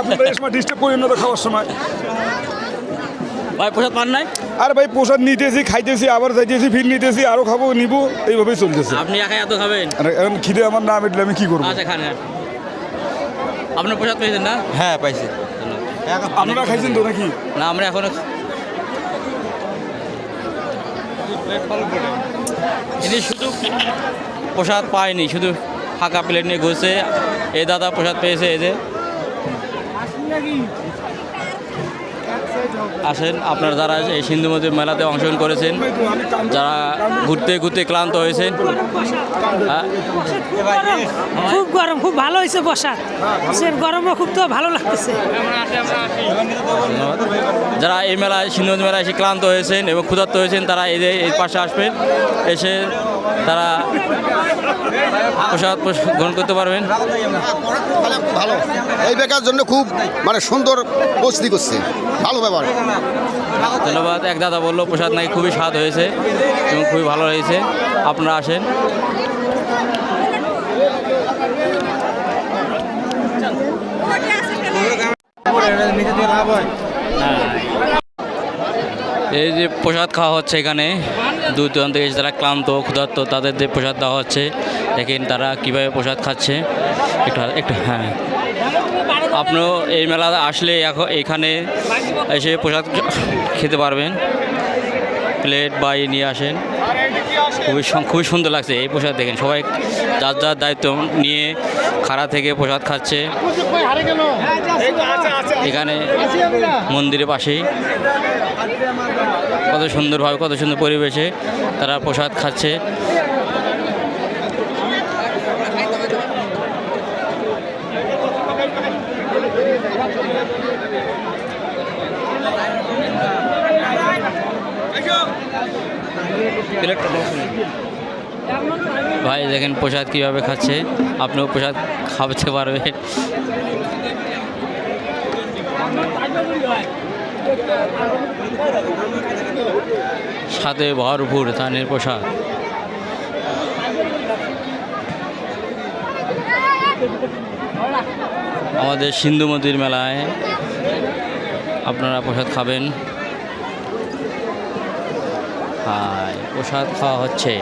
আপনারা এই সময় ডিস্টার্ব করেন না তো খাওয়ার সময়। ভাই প্রসাদ পান নাই? আর ভাই প্রসাদ নিতেছি, খাইতেছি, আবার যাইতেছি, ফির নিতেছি, আরও খাবো, নিবো, এইভাবেই চলতেছে। আপনি একাই এত খাবেন? আর এখন খিদে আমার না মিটলে আমি কি করবো? আচ্ছা খান খান। আপনার প্রসাদ পেয়েছেন না? হ্যাঁ পাইছি। আপনারা খাইছেন তো নাকি? না আমরা এখনো ইনি শুধু প্রসাদ পায়নি, শুধু ফাঁকা প্লেট নিয়ে ঘুরছে। এই দাদা প্রসাদ পেয়েছে। এই যে আসেন আপনারা যারা এই সিন্ধুমতি মেলাতে অংশগ্রহণ করেছেন, যারা ঘুরতে ঘুরতে ক্লান্ত হয়েছেন। হ্যাঁ খুব গরম, খুব ভালো হয়েছে বসা, গরমও খুব তো ভালো লাগতেছে। যারা এই মেলায় সিন্ধুমতি মেলায় এসে ক্লান্ত হয়েছেন এবং ক্ষুধার্ত হয়েছেন, তারা এই পাশে আসবেন, এসে তারা প্রসাদ গ্রহণ করতে পারবেন। ভালো, এই বেকার জন্য খুব মানে সুন্দর প্রস্তুতি করছে, ভালো ব্যাপার। ধন্যবাদ। এক দাদা বললো প্রসাদ নাকি খুবই স্বাদ হয়েছে এবং খুবই ভালো হয়েছে। আপনারা আসেন। এই যে প্রসাদ খাওয়া হচ্ছে এখানে, দূর দূরান্ত থেকে যারা ক্লান্ত ক্ষুধার্ত তাদের যে প্রসাদ দেওয়া হচ্ছে, দেখেন তারা কীভাবে প্রসাদ খাচ্ছে। একটু হ্যাঁ, আপনিও এই মেলা আসলে এখন এখানে এসে প্রসাদ খেতে পারবেন। প্লেট বা নিয়ে আসেন। খুবই সুন্দর লাগছে এই প্রসাদ। দেখেন সবাই যার যার দায়িত্ব নিয়ে খাড়া থেকে প্রসাদ খাচ্ছে এখানে মন্দিরের পাশেই। কত সুন্দরভাবে, কত সুন্দর পরিবেশে তারা প্রসাদ খাচ্ছে। ভাই দেখেন প্রসাদ কীভাবে খাচ্ছে, আপনিও প্রসাদ খাওয়াতে পারবেন। সাথে ভরপুর ধানের প্রসাদ। আমাদের সিন্ধুমতির মেলায় আপনারা প্রসাদ খাবেন। হ্যাঁ, প্রসাদ খাওয়া হচ্ছে।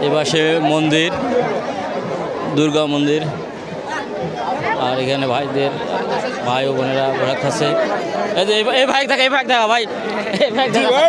এপাশে মন্দির, দুর্গা মন্দির, আর এখানে ভাই ও বোনেরা প্রসাদ খাচ্ছে। এই যে এই ভাই দেখা ভাই, এই ভাই দেখা।